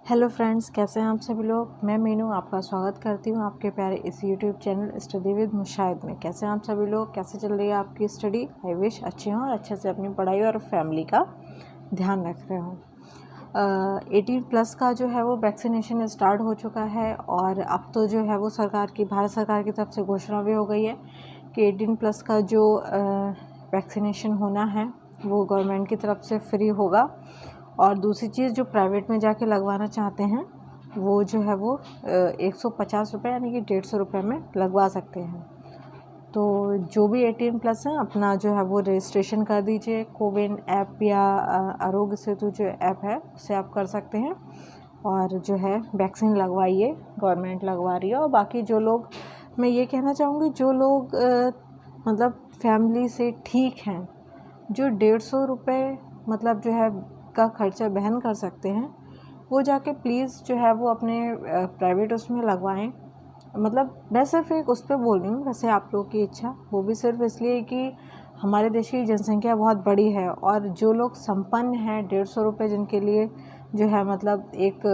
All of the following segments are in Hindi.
हेलो फ्रेंड्स, कैसे हैं आप सभी लोग। मैं मीनू आपका स्वागत करती हूं आपके प्यारे इस YouTube channel study with Mushahid में। कैसे हैं आप सभी लोग, कैसे चल रही है आपकी स्टडी। आई विश अच्छी हों और अच्छे से अपनी पढ़ाई और फैमिली का ध्यान रख रहे हों। 18+ का जो है वो वैक्सीनेशन स्टार्ट हो चुका है और अब तो जो है वो भारत सरकार की तरफ से घोषणा भी हो गई है कि 18+ का जो वैक्सीनेशन होना है वो गवर्नमेंट की तरफ से फ्री होगा। और दूसरी चीज़, जो प्राइवेट में जाके लगवाना चाहते हैं वो जो है वो 150 रुपये यानी कि 150 रुपये में लगवा सकते हैं। तो जो भी 18+ हैं अपना जो है वो रजिस्ट्रेशन कर दीजिए। कोविन ऐप या आरोग्य सेतु जो ऐप है उससे आप कर सकते हैं और जो है वैक्सीन लगवाइए, गवर्नमेंट लगवा रही है। और बाकी जो लोग, मैं ये कहना चाहूँगी, जो लोग मतलब फैमिली से ठीक हैं, जो 150 रुपये मतलब जो है का खर्चा वहन कर सकते हैं, वो जाके प्लीज़ जो है वो अपने प्राइवेट उसमें लगवाएं। मतलब मैं सिर्फ एक उस पर बोल रही हूँ, वैसे आप लोगों की इच्छा वो भी सिर्फ इसलिए कि हमारे देश की जनसंख्या बहुत बड़ी है और जो लोग संपन्न हैं 150 रुपये जिनके लिए जो है मतलब एक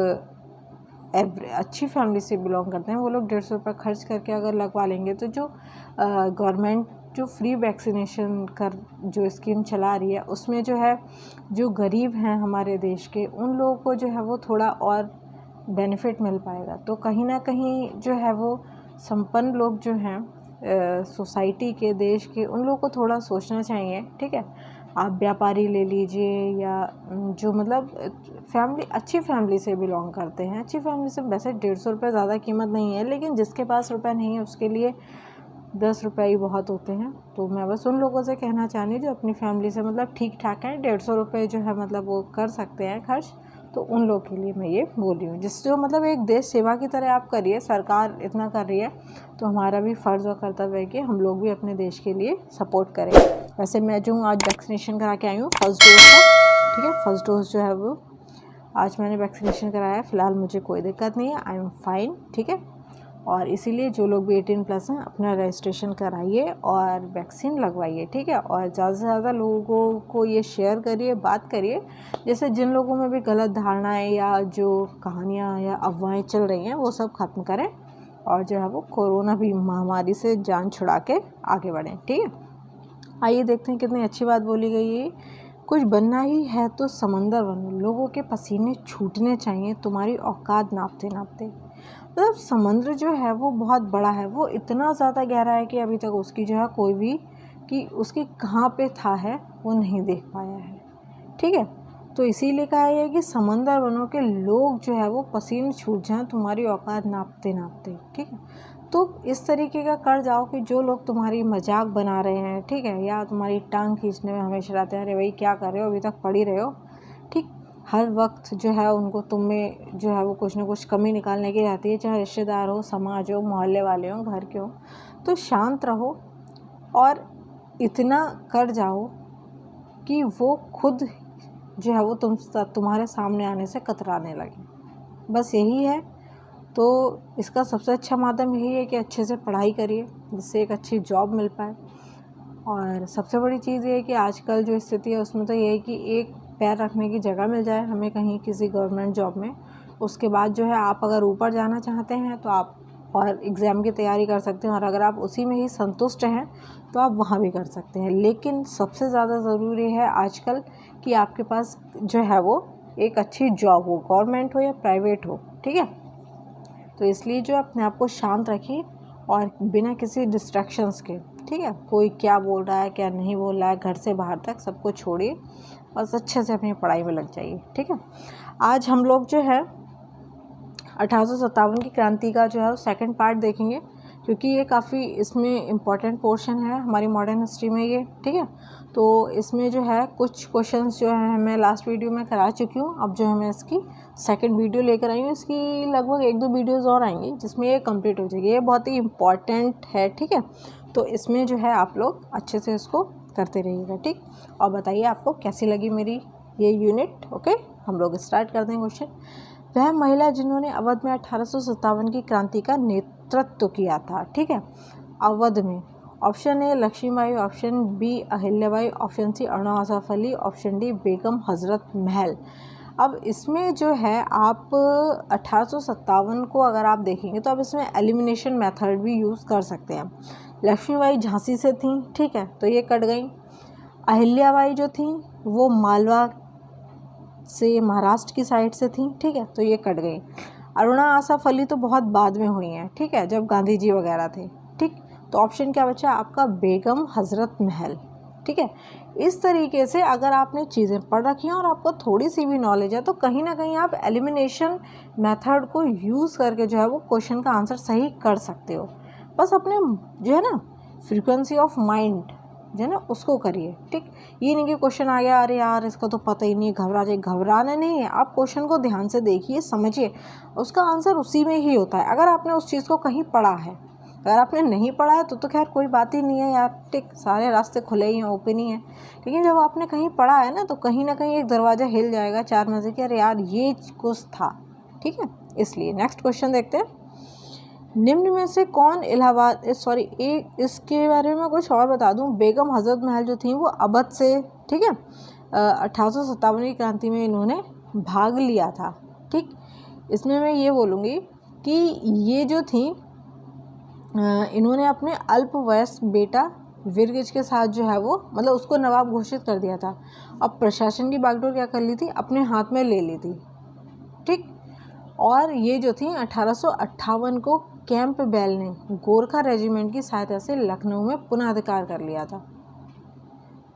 अच्छी फैमिली से बिलोंग करते हैं, वो लोग 150 रुपये खर्च करके अगर लगवा लेंगे तो जो गवर्नमेंट जो फ्री वैक्सीनेशन कर जो स्कीम चला रही है उसमें जो है जो गरीब हैं हमारे देश के, उन लोगों को जो है वो थोड़ा और बेनिफिट मिल पाएगा। तो कहीं ना कहीं जो है वो संपन्न लोग जो हैं सोसाइटी के, देश के, उन लोगों को थोड़ा सोचना चाहिए। ठीक है, आप व्यापारी ले लीजिए या जो मतलब फैमिली अच्छी फैमिली से बिलोंग करते हैं, अच्छी फैमिली से वैसे 150 रुपये ज़्यादा कीमत नहीं है, लेकिन जिसके पास रुपये नहीं है उसके लिए 10 रुपये ही बहुत होते हैं। तो मैं बस उन लोगों से कहना चाहती हूँ जो अपनी फैमिली से मतलब ठीक ठाक है, 150 रुपये जो है मतलब वो कर सकते हैं खर्च, तो उन लोग के लिए मैं ये बोल रही हूँ। जिस जो मतलब एक देश सेवा की तरह आप करिए, सरकार इतना कर रही है तो हमारा भी फ़र्ज़ और कर्तव्य है कि हम लोग भी अपने देश के लिए सपोर्ट करें। वैसे मैं जो हूँ आज वैक्सीनेशन करा के आई हूँ फर्स्ट डोज का। ठीक है, फर्स्ट डोज जो है वो आज मैंने वैक्सीनेशन कराया है। फ़िलहाल मुझे कोई दिक्कत नहीं है, आई एम फाइन। ठीक है, और इसीलिए जो लोग भी 18+ हैं अपना रजिस्ट्रेशन कराइए और वैक्सीन लगवाइए। ठीक है, और ज़्यादा से ज़्यादा लोगों को ये शेयर करिए, बात करिए, जैसे जिन लोगों में भी गलत धारणाएं या जो कहानियाँ या अफवाहें चल रही हैं वो सब ख़त्म करें और जो है वो कोरोना भी महामारी से जान छुड़ा के आगे बढ़ें। ठीक है, आइए देखते हैं कितनी अच्छी बात बोली गई है। कुछ बनना ही है तो समंदर बनो, लोगों के पसीने छूटने चाहिए तुम्हारी औकात नापते नापते। मतलब समुद्र जो है वो बहुत बड़ा है, वो इतना ज़्यादा गहरा है कि अभी तक उसकी जो है कोई भी कि उसकी कहाँ पे था है वो नहीं देख पाया है। ठीक है, तो इसीलिए कहा है कि समंदर बनो के लोग जो है वो पसीने छूट जाएं तुम्हारी औकात नापते नापते। ठीक है, तो इस तरीके का कर जाओ कि जो लोग तुम्हारी मजाक बना रहे हैं, ठीक है, या तुम्हारी टांग खींचने में हमेशा रहते हैं, अरे भाई क्या कर रहे हो, अभी तक पढ़ी रहे हो। ठीक, हर वक्त जो है उनको तुम में जो है वो कुछ ना कुछ कमी निकालने की रहती है, चाहे रिश्तेदार हो, समाज हो, मोहल्ले वाले हो, घर के हो। तो शांत रहो और इतना कर जाओ कि वो खुद जो है वो तुम्हारे सामने आने से कतराने लगे। बस यही है। तो इसका सबसे अच्छा माध्यम यही है कि अच्छे से पढ़ाई करिए जिससे एक अच्छी जॉब मिल पाए। और सबसे बड़ी चीज़ ये है कि आजकल जो स्थिति है उसमें तो ये है कि एक पैर रखने की जगह मिल जाए हमें कहीं किसी गवर्नमेंट जॉब में, उसके बाद जो है आप अगर ऊपर जाना चाहते हैं तो आप और एग्ज़ाम की तैयारी कर सकते हैं, और अगर आप उसी में ही संतुष्ट हैं तो आप वहाँ भी कर सकते हैं। लेकिन सबसे ज़्यादा ज़रूरी है आजकल कि आपके पास जो है वो एक अच्छी जॉब हो, गवर्नमेंट हो या प्राइवेट हो। ठीक है, तो इसलिए जो अपने आप को शांत रखिए और बिना किसी डिस्ट्रैक्शंस के। ठीक है, कोई क्या बोल रहा है क्या नहीं बोल रहा है, घर से बाहर तक सबको छोड़िए, बस अच्छे से अपनी पढ़ाई में लग जाइए। ठीक है, आज हम लोग जो है 1857 की क्रांति का जो है वो सेकंड पार्ट देखेंगे, क्योंकि ये काफ़ी इसमें इम्पॉर्टेंट पोर्शन है हमारी मॉडर्न हिस्ट्री में ये। ठीक है, तो इसमें जो है कुछ क्वेश्चंस जो है मैं लास्ट वीडियो में करा चुकी हूँ, अब जो है मैं इसकी सेकंड वीडियो लेकर आई हूँ। इसकी लगभग 1-2 वीडियोज़ और आएंगी जिसमें ये कंप्लीट हो जाएगी। ये बहुत ही इम्पॉर्टेंट है। ठीक है, तो इसमें जो है आप लोग अच्छे से इसको करते रहिएगा। ठीक, और बताइए आपको कैसी लगी मेरी ये यूनिट। ओके, हम लोग स्टार्ट करते हैं क्वेश्चन। वह महिला जिन्होंने अवध में 1857 की क्रांति का नेतृत्व किया था। ठीक है, अवध में option A Lakshmibai, option B Ahilyabai, option C Aruna Asaf Ali, option D Begum Hazrat Mahal. अब इसमें जो है आप 1857 को अगर आप देखेंगे तो आप इसमें एलिमिनेशन मेथड भी यूज़ कर सकते हैं। लक्ष्मीबाई झांसी से थी, ठीक है, तो ये कट गई। अहिल्याबाई जो थी वो मालवा से महाराष्ट्र की साइड से थी, ठीक है, तो ये कट गई। अरुणा आसफ अली तो बहुत बाद में हुई हैं, ठीक है, जब गांधी जी वगैरह थे, ठीक। तो ऑप्शन क्या बचा आपका? बेगम हजरत महल, ठीक है। इस तरीके से अगर आपने चीज़ें पढ़ रखी हैं और आपको थोड़ी सी भी नॉलेज है तो कहीं ना कहीं आप एलिमिनेशन मेथड को यूज़ करके जो है वो क्वेश्चन का आंसर सही कर सकते हो। बस अपने जो है ना फ्रीक्वेंसी ऑफ माइंड जो है ना उसको करिए, ठीक। ये नहीं कि क्वेश्चन आ गया अरे यार इसका तो पता ही नहीं है, घबरा जाए, घबराना नहीं है। आप क्वेश्चन को ध्यान से देखिए, समझिए, उसका आंसर उसी में ही होता है अगर आपने उस चीज़ को कहीं पढ़ा है। अगर आपने नहीं पढ़ा है तो खैर कोई बात ही नहीं है यार, ठीक, सारे रास्ते खुले ही हैं, ओपन ही हैं। लेकिन जब आपने कहीं पढ़ा है ना तो कहीं ना कहीं एक दरवाज़ा हिल जाएगा चार मज़े के, अरे यार ये कुछ था, ठीक है। इसलिए नेक्स्ट क्वेश्चन देखते हैं। निम्न में से कौन इलाहाबाद एक इसके बारे में कुछ और बता दूं। बेगम हजरत महल जो थी वो अवध से, ठीक है, 1857 क्रांति में इन्होंने भाग लिया था, ठीक। इसमें मैं ये बोलूँगी कि ये जो थी इन्होंने अपने अल्पवयस्क बेटा वीरगंज के साथ जो है वो मतलब उसको नवाब घोषित कर दिया था। अब प्रशासन की बागडोर क्या कर ली थी, अपने हाथ में ले ली थी, ठीक। और ये जो थी 1858 को कैंप बेल ने गोरखा रेजिमेंट की सहायता से लखनऊ में पुनः अधिकार कर लिया था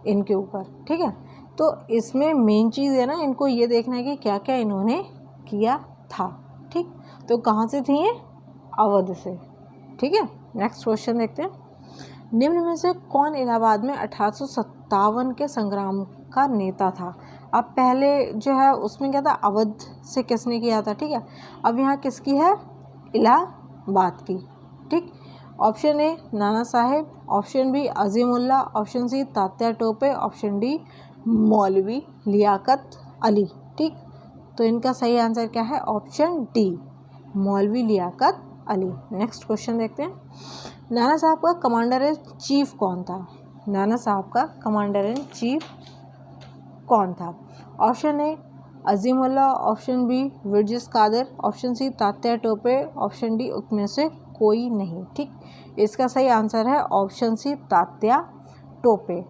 इनके ऊपर, ठीक है। तो इसमें मेन चीज़ है ना, इनको ये देखना है कि क्या क्या इन्होंने किया था, ठीक। तो कहाँ से थी ये? अवध से, ठीक है। नेक्स्ट क्वेश्चन देखते हैं। निम्न में से कौन इलाहाबाद में 1857 के संग्राम का नेता था? अब पहले जो है उसमें क्या था, अवध से किसने किया था, ठीक है। अब यहाँ किसकी है? इलाहाबाद की, ठीक। Option A Nana Saheb, option B Azimullah, option C Tatya Tope, option D Maulvi Liyaqat Ali, ठीक। तो इनका सही आंसर क्या है? Option D Maulvi Liyaqat Ali. Next question देखते हैं। नाना साहब का कमांडर इन चीफ कौन था? नाना साहब का कमांडर इन चीफ कौन था? Option A Azimullah, option B Birjis Qadr, option C Tatya Tope, option D उसमें से कोई नहीं, ठीक। इसका सही आंसर है ऑप्शन सी तात्या टोपे,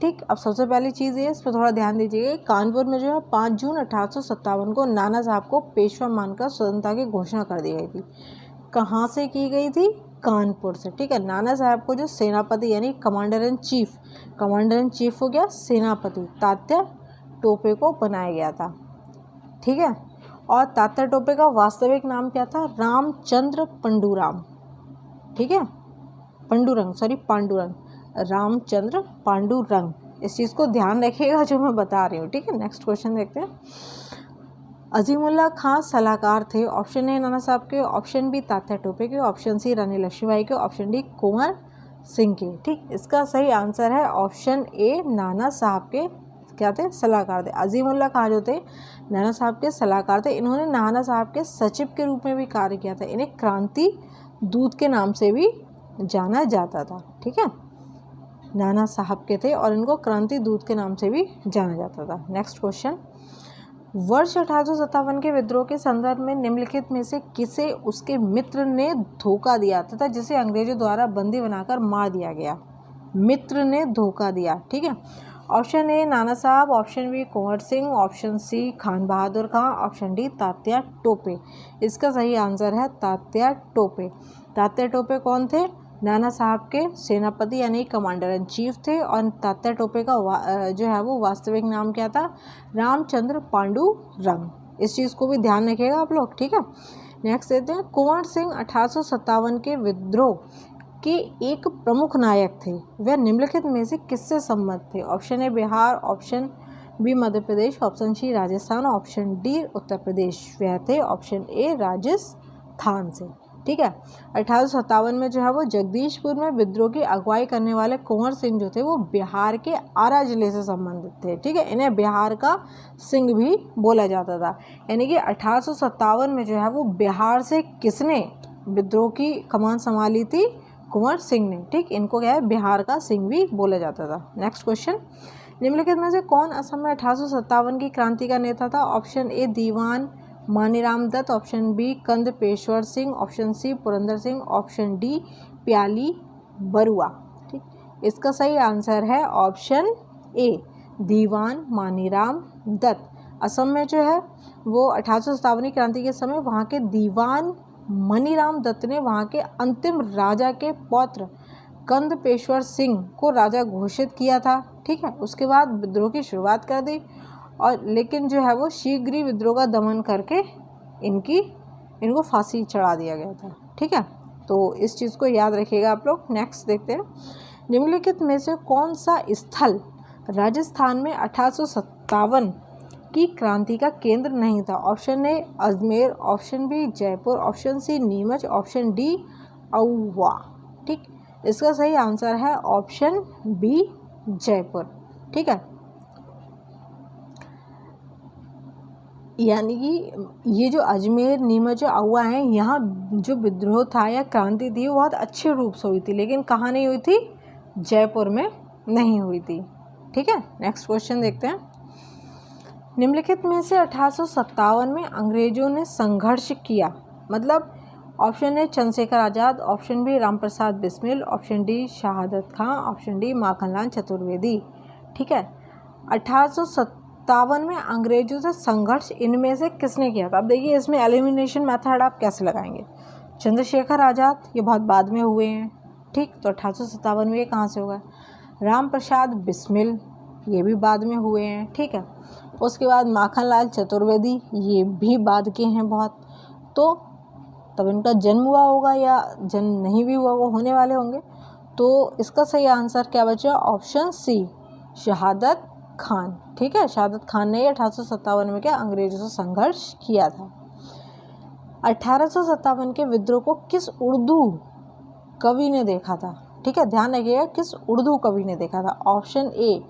ठीक। अब सबसे पहली चीज़ ये, इस पर थोड़ा ध्यान दीजिएगा। कानपुर में जो है 5 जून 1857 को नाना साहब को पेशवा मानकर स्वतंत्रता की घोषणा कर दी गई थी। कहाँ से की गई थी? कानपुर से, ठीक है। नाना साहब को जो सेनापति यानी कमांडर इन चीफ हो गया सेनापति तात्या टोपे को बनाया गया था, ठीक है। और तात्या टोपे का वास्तविक नाम क्या था? रामचंद्र पांडुरंग, ठीक है, पांडुरंग, रामचंद्र पांडुरंग। इस चीज़ को ध्यान रखिएगा जो मैं बता रही हूँ, ठीक है। नेक्स्ट क्वेश्चन देखते हैं। अजीमुल्ला खां सलाहकार थे। ऑप्शन ए नाना साहब के, ऑप्शन बी तात्या टोपे के, ऑप्शन सी रानी लक्ष्मीबाई के, ऑप्शन डी कुंवर सिंह के, ठीक। इसका सही आंसर है ऑप्शन ए नाना साहब के क्या थे? सलाहकार थे। अजीमुल्ला खां जो थे नाना साहब के सलाहकार थे। इन्होंने नाना साहब के सचिव के रूप में भी कार्य किया था। इन्हें क्रांति दूत के नाम से भी जाना जाता था, ठीक है। नाना साहब के थे और इनको क्रांति दूत के नाम से भी जाना जाता था। Next question. वर्ष 1857 के विद्रोह के संदर्भ में निम्नलिखित में से किसे उसके मित्र ने धोखा दिया तथा जिसे अंग्रेजों द्वारा बंदी बनाकर मार दिया गया? मित्र ने धोखा दिया, ठीक है। ऑप्शन ए नाना साहब, option B Kunwar Singh, option सी खान बहादुर खां, ऑप्शन डी तात्या टोपे। इसका सही आंसर है तात्या टोपे। तात्या टोपे कौन थे? नाना साहब के सेनापति यानी कमांडर इन चीफ थे। और तात्या टोपे का जो है वो वास्तविक नाम क्या था? रामचंद्र पांडुरंग। इस चीज़ को भी ध्यान रखिएगा आप लोग, ठीक है। नेक्स्ट देखते हैं। कुंवर सिंह 1857 के विद्रोह के एक प्रमुख नायक थे। वह निम्नलिखित में से किससे संबद्ध थे? Option A Bihar, option B Madhya Pradesh, option C Rajasthan, option D Uttar Pradesh. वह थे ऑप्शन ए राजस्थान से, ठीक है। 1857 में जो है वो जगदीशपुर में विद्रोह की अगुवाई करने वाले कुंवर सिंह जो थे वो बिहार के आरा जिले से संबंधित थे, ठीक है। इन्हें बिहार का सिंह भी बोला जाता था। यानी कि 1857 में जो है वो बिहार से किसने विद्रोह की कमान संभाली थी? कुंवर सिंह ने, ठीक। इनको क्या है? बिहार का सिंह भी बोला जाता था। Next question. निम्नलिखित में से कौन असम में 1857 की क्रांति का नेता था? Option A Dewan Maniram Dutt, option B Kandarpeshwar Singh, option C Purandar Singh, option D Piyali Barua. ठीक, इसका सही आंसर है ऑप्शन ए दीवान मानीराम दत्त। असम में जो है वो 1857 की क्रांति के समय वहाँ के दीवान मनीराम दत्त ने वहाँ के अंतिम राजा के पौत्र कंद पेशवर सिंह को राजा घोषित किया था। ठीक है, उसके बाद विद्रोह की शुरुआत कर दी और लेकिन जो है वो शीघ्र ही विद्रोह का दमन करके इनको फांसी चढ़ा दिया गया था। ठीक है, तो इस चीज़ को याद रखिएगा आप लोग। नेक्स्ट देखते हैं, निम्नलिखित में से कौन सा स्थल राजस्थान में 1857 की क्रांति का केंद्र नहीं था? Option A Ajmer, option B Jaipur, option C Neemuch, option D Auwa. ठीक, इसका सही आंसर है ऑप्शन बी जयपुर। ठीक है, यानी कि ये जो अजमेर नीमच और औवा हैं, यहाँ जो विद्रोह था या क्रांति थी वो बहुत अच्छे रूप से हुई थी, लेकिन कहाँ नहीं हुई थी? जयपुर में नहीं हुई थी। ठीक है, नेक्स्ट क्वेश्चन देखते हैं, निम्नलिखित में से 1857 में अंग्रेजों ने संघर्ष किया, मतलब option A Chandrashekhar Azad, option B Ramprasad Bismil, option D Shahadat Khan, option D Makhanlal Chaturvedi. ठीक है, 1857 में अंग्रेजों से संघर्ष इनमें से किसने किया था? अब देखिए इसमें एलिमिनेशन मेथड आप कैसे लगाएंगे। चंद्रशेखर आज़ाद ये बहुत बाद में हुए हैं। ठीक, तो 1857 में ये कहाँ से होगा? रामप्रसाद बिस्मिल ये भी बाद में हुए हैं। ठीक है, उसके बाद माखनलाल चतुर्वेदी ये भी बाद के हैं बहुत, तो तब इनका जन्म हुआ होगा या जन्म नहीं भी हुआ, वो होने वाले होंगे। तो इसका सही आंसर क्या बचा? ऑप्शन सी शहादत खान। ठीक है, शहादत खान ने 1857 में क्या अंग्रेजों से संघर्ष किया था। 1857 के विद्रोह को किस उर्दू कवि ने देखा था? ठीक है, ध्यान रखिएगा किस उर्दू कवि ने देखा था। Option A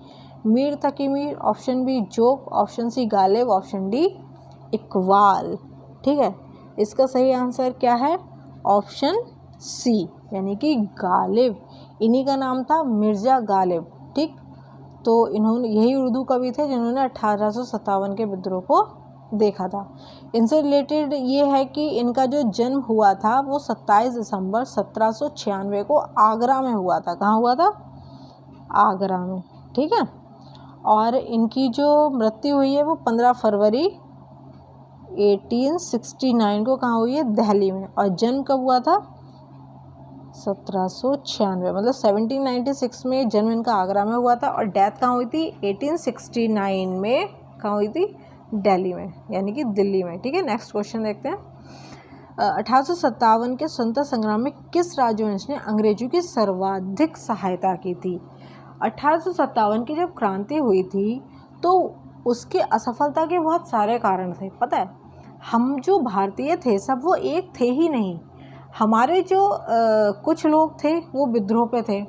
Mir Taqi Mir, option B Zauq, option C Ghalib, option D Iqbal. ठीक है, इसका सही आंसर क्या है? ऑप्शन सी यानी कि गालिब। इन्हीं का नाम था मिर्ज़ा गालिब। ठीक, तो इन्होंने यही उर्दू कवि थे जिन्होंने 1857 के विद्रोह को देखा था। इनसे रिलेटेड ये है कि इनका जो जन्म हुआ था वो 27 दिसंबर 1796 को आगरा में हुआ था। कहाँ हुआ था? आगरा में। ठीक है, और इनकी जो मृत्यु हुई है वो 15 फरवरी 1869 को कहाँ हुई है? दिल्ली में। और जन्म कब हुआ था? 1796, मतलब 1796 में जन्म इनका आगरा में हुआ था और डेथ कहाँ हुई थी? 1869 में कहाँ हुई थी? दिल्ली में, यानी कि दिल्ली में। ठीक है, नेक्स्ट क्वेश्चन देखते हैं, 1857 के स्वतंत्रता संग्राम में किस राजवंश ने अंग्रेजों की सर्वाधिक सहायता की थी? 1857 की जब क्रांति हुई थी तो उसके असफलता के बहुत सारे कारण थे। पता है, हम जो भारतीय थे सब वो एक थे ही नहीं। हमारे जो कुछ लोग थे वो विद्रोह पे थे,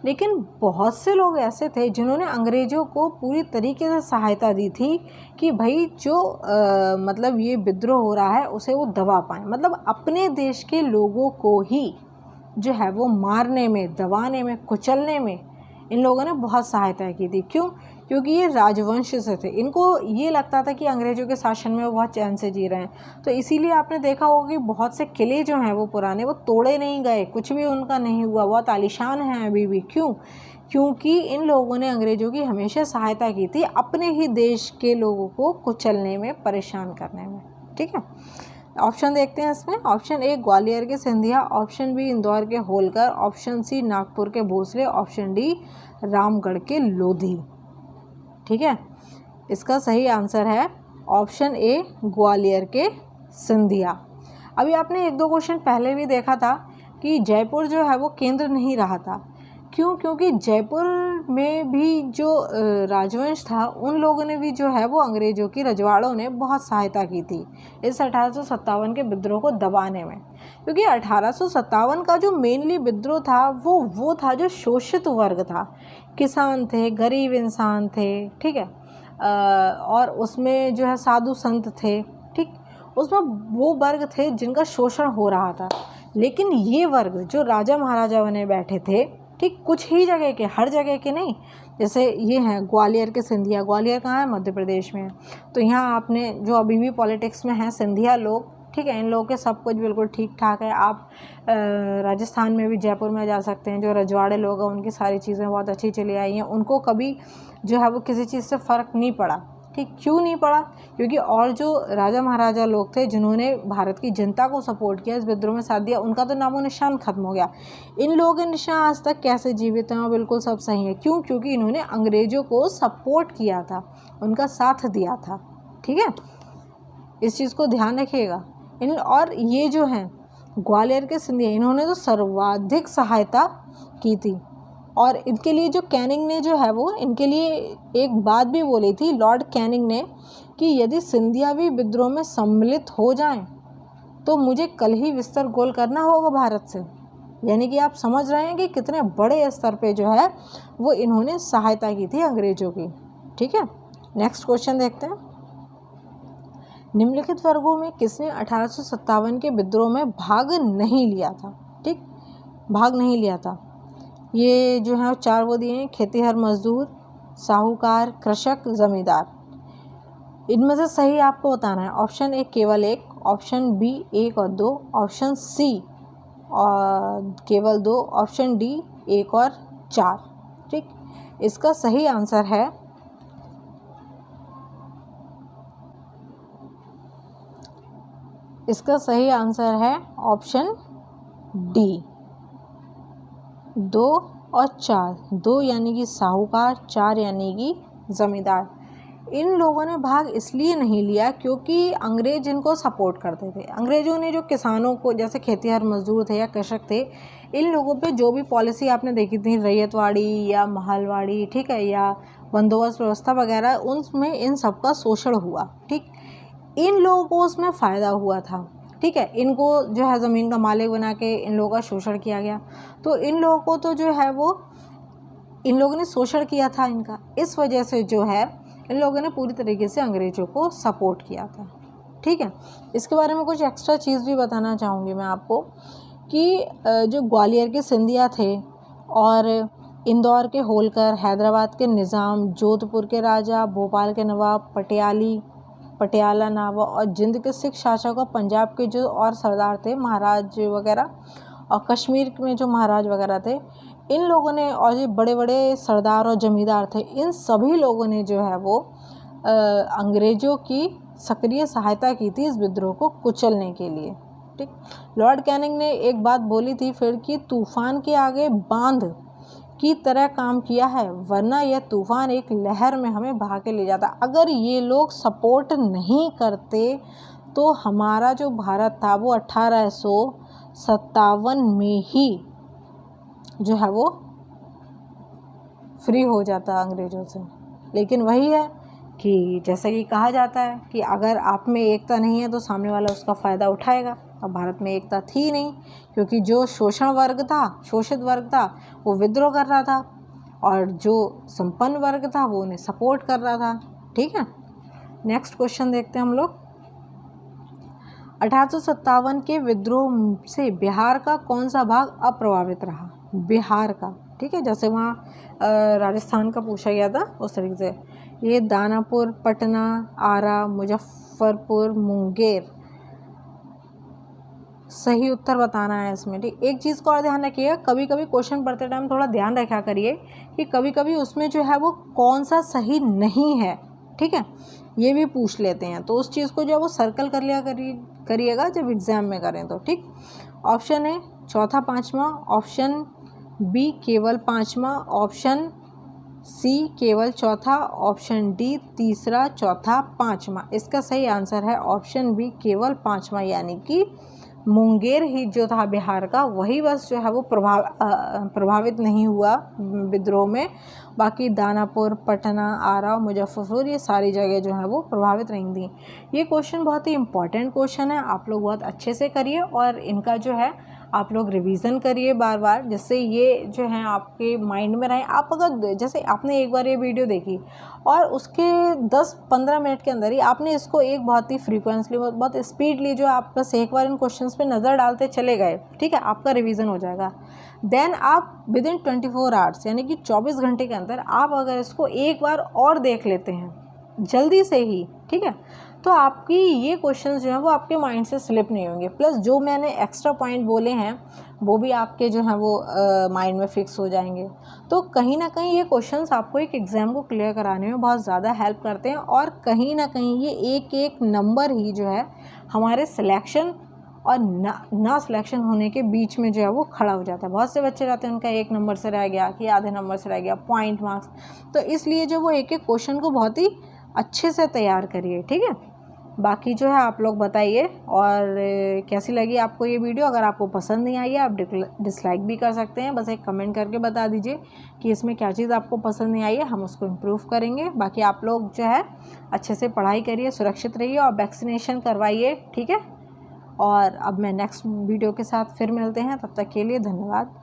लेकिन बहुत से लोग ऐसे थे जिन्होंने अंग्रेज़ों को पूरी तरीके से सहायता दी थी कि भाई जो मतलब ये विद्रोह हो रहा है उसे वो दबा पाएँ। मतलब अपने देश के लोगों को ही जो है वो मारने में, दबाने में, कुचलने में इन लोगों ने बहुत सहायता की थी। क्यों? क्योंकि ये राजवंश से थे। इनको ये लगता था कि अंग्रेज़ों के शासन में वो बहुत चैन से जी रहे हैं, तो इसीलिए आपने देखा होगा कि बहुत से किले जो हैं वो पुराने वो तोड़े नहीं गए, कुछ भी उनका नहीं हुआ, बहुत आलीशान हैं अभी भी। क्यों? क्योंकि इन लोगों ने अंग्रेज़ों की हमेशा सहायता की थी अपने ही देश के लोगों को कुचलने में, परेशान करने में। ठीक है, ऑप्शन देखते हैं इसमें। ऑप्शन ए ग्वालियर के सिंधिया, ऑप्शन बी इंदौर के होलकर, ऑप्शन सी नागपुर के भोसले, ऑप्शन डी रामगढ़ के लोधी। ठीक है, इसका सही आंसर है ऑप्शन ए ग्वालियर के सिंधिया। अभी आपने एक दो क्वेश्चन पहले भी देखा था कि जयपुर जो है वो केंद्र नहीं रहा था। क्यों? क्योंकि जयपुर में भी जो राजवंश था उन लोगों ने भी जो है वो अंग्रेज़ों की रजवाड़ों ने बहुत सहायता की थी इस 1857 के विद्रोह को दबाने में। क्योंकि 1857 का जो मेनली विद्रोह था वो था जो शोषित वर्ग था, किसान थे, गरीब इंसान थे। ठीक है, और उसमें जो है साधु संत थे। ठीक, उसमें वो वर्ग थे जिनका शोषण हो रहा था। लेकिन ये वर्ग जो राजा महाराजा बने बैठे थे, ठीक, कुछ ही जगह के, हर जगह के नहीं। जैसे ये हैं ग्वालियर के सिंधिया, ग्वालियर कहाँ है? मध्य प्रदेश में। तो यहाँ आपने जो अभी भी पॉलिटिक्स में हैं सिंधिया लोग, ठीक है, इन लोगों के सब कुछ बिल्कुल ठीक ठाक है। आप राजस्थान में भी जयपुर में जा सकते हैं, जो रजवाड़े लोग हैं उनकी सारी चीज़ें बहुत अच्छी चली आई हैं, उनको कभी जो है वो किसी चीज़ से फ़र्क नहीं पड़ा। ठीक, क्यों नहीं पड़ा? क्योंकि और जो राजा महाराजा लोग थे जिन्होंने भारत की जनता को सपोर्ट किया, इस विद्रोह में साथ दिया, उनका तो नामो निशान खत्म हो गया। इन लोगों के निशान आज तक कैसे जीवित हैं और बिल्कुल सब सही है। क्यों? क्योंकि इन्होंने अंग्रेज़ों को सपोर्ट किया था, उनका साथ दिया था। ठीक है, इस चीज़ को ध्यान रखिएगा। और ये जो हैं ग्वालियर के सिंधिया, इन्होंने तो सर्वाधिक सहायता की थी। और इनके लिए जो कैनिंग ने जो है वो इनके लिए एक बात भी बोली थी, लॉर्ड कैनिंग ने, कि यदि सिंधिया भी विद्रोह में सम्मिलित हो जाएं तो मुझे कल ही विस्तर गोल करना होगा भारत से। यानी कि आप समझ रहे हैं कि कितने बड़े स्तर पे जो है वो इन्होंने सहायता की थी अंग्रेज़ों की। ठीक है, नेक्स्ट क्वेश्चन देखते हैं। निम्नलिखित वर्गों में किसने 1857 के विद्रोह में भाग नहीं लिया था? ठीक, भाग नहीं लिया था। ये जो है 4 वो दिए हैं, खेतीहर मजदूर, साहूकार, कृषक, जमींदार। इनमें से सही आपको बताना है। ऑप्शन ए केवल 1, ऑप्शन बी 1 और 2, ऑप्शन सी और केवल 2, ऑप्शन डी 1 और 4। ठीक, इसका सही आंसर है ऑप्शन डी, 2 और 4। 2 यानी कि साहूकार, 4 यानी कि ज़मींदार। इन लोगों ने भाग इसलिए नहीं लिया क्योंकि अंग्रेज इनको सपोर्ट करते थे। अंग्रेज़ों ने जो किसानों को, जैसे खेतीहर मजदूर थे या कृषक थे, इन लोगों पे जो भी पॉलिसी आपने देखी थी, रैयतवाड़ी या महलवाड़ी, ठीक है, या बंदोबस्त व्यवस्था वगैरह, उनमें इन सब का शोषण हुआ। ठीक, इन लोगों को उसमें फ़ायदा हुआ था। ठीक है, इनको जो है ज़मीन का मालिक बना के इन लोगों का शोषण किया गया। तो इन लोगों को तो जो है वो इन लोगों ने शोषण किया था इनका, इस वजह से जो है इन लोगों ने पूरी तरीके से अंग्रेज़ों को सपोर्ट किया था। ठीक है, इसके बारे में कुछ एक्स्ट्रा चीज़ भी बताना चाहूँगी मैं आपको कि जो ग्वालियर के सिंधिया थे और इंदौर के होलकर, हैदराबाद के निज़ाम, जोधपुर के राजा, भोपाल के नवाब, पटियाला नवाब और जिंद के सिख शासक और पंजाब के जो और सरदार थे, महाराज वगैरह, और कश्मीर में जो महाराज वगैरह थे, इन लोगों ने, और ये बड़े बड़े सरदार और जमींदार थे, इन सभी लोगों ने जो है वो अंग्रेज़ों की सक्रिय सहायता की थी इस विद्रोह को कुचलने के लिए। ठीक, लॉर्ड कैनिंग ने एक बात बोली थी फिर कि तूफान के आगे बांध की तरह काम किया है, वरना यह तूफान एक लहर में हमें बहा के ले जाता। अगर ये लोग सपोर्ट नहीं करते तो हमारा जो भारत था वो 1857 में ही जो है वो फ्री हो जाता अंग्रेज़ों से। लेकिन वही है कि जैसा कि कहा जाता है कि अगर आप में एकता नहीं है तो सामने वाला उसका फ़ायदा उठाएगा। अब भारत में एकता थी नहीं, क्योंकि जो शोषित वर्ग था वो विद्रोह कर रहा था और जो संपन्न वर्ग था वो उन्हें सपोर्ट कर रहा था। ठीक है, नेक्स्ट क्वेश्चन देखते हैं हम लोग। 1857 के विद्रोह से बिहार का कौन सा भाग अप्रभावित रहा? बिहार का, ठीक है, जैसे वहाँ राजस्थान का पूछा गया था उस तरीके से। ये दानापुर, पटना, आरा, मुजफ्फरपुर, मुंगेर। सही उत्तर बताना है इसमें। ठीक, एक चीज़ को और ध्यान रखिएगा, कभी कभी क्वेश्चन पढ़ते टाइम थोड़ा ध्यान रखा करिए कि कभी कभी उसमें जो है वो कौन सा सही नहीं है। ठीक है, ये भी पूछ लेते हैं, तो उस चीज़ को जो है वो सर्कल कर लिया करिएगा जब एग्ज़ाम में करें तो। ठीक, ऑप्शन ए चौथा पाँचवा, ऑप्शन बी केवल पाँचवा, ऑप्शन सी केवल चौथा, ऑप्शन डी तीसरा, चौथा, पाँचवा। इसका सही आंसर है ऑप्शन बी केवल पाँचवा, यानी कि मुंगेर ही जो था बिहार का, वही बस जो है वो प्रभावित नहीं हुआ विद्रोह में। बाकी दानापुर, पटना, आरा, मुजफ्फरपुर, ये सारी जगह जो है वो प्रभावित नहीं थी। ये क्वेश्चन बहुत ही इम्पॉर्टेंट क्वेश्चन है, आप लोग बहुत अच्छे से करिए और इनका जो है आप लोग रिवीजन करिए बार बार, जिससे ये जो है आपके माइंड में रहे। आप अगर जैसे आपने एक बार ये वीडियो देखी और उसके 10-15 मिनट के अंदर ही आपने इसको एक बहुत ही फ्रीक्वेंटली, बहुत स्पीडली जो आप बस एक बार इन क्वेश्चंस पे नज़र डालते चले गए, ठीक है, आपका रिवीजन हो जाएगा। देन आप विदिन 24 आवर्स यानी कि 24 घंटे के अंदर आप अगर इसको एक बार और देख लेते हैं जल्दी से ही, ठीक है, तो आपकी ये क्वेश्चंस जो है वो आपके माइंड से स्लिप नहीं होंगे। प्लस जो मैंने एक्स्ट्रा पॉइंट बोले हैं वो भी आपके जो है वो माइंड में फिक्स हो जाएंगे। तो कहीं ना कहीं ये क्वेश्चंस आपको एक एग्ज़ाम को क्लियर कराने में बहुत ज़्यादा हेल्प करते हैं, और कहीं ना कहीं ये एक एक नंबर ही जो है हमारे सिलेक्शन और ना सिलेक्शन होने के बीच में जो है वो खड़ा हो जाता है। बहुत से बच्चे रहते हैं उनका 1 नंबर से रह गया कि आधे नंबर से रह गया, पॉइंट मार्क्स। तो इसलिए जो वो एक एक क्वेश्चन को बहुत ही अच्छे से तैयार करिए, ठीक है। बाकी जो है आप लोग बताइए और कैसी लगी आपको ये वीडियो। अगर आपको पसंद नहीं आई है आप डिसलाइक भी कर सकते हैं, बस एक कमेंट करके बता दीजिए कि इसमें क्या चीज़ आपको पसंद नहीं आई है, हम उसको इम्प्रूव करेंगे। बाकी आप लोग जो है अच्छे से पढ़ाई करिए, सुरक्षित रहिए और वैक्सीनेशन करवाइए, ठीक है। और अब मैं नेक्स्ट वीडियो के साथ फिर मिलते हैं, तब तक के लिए धन्यवाद।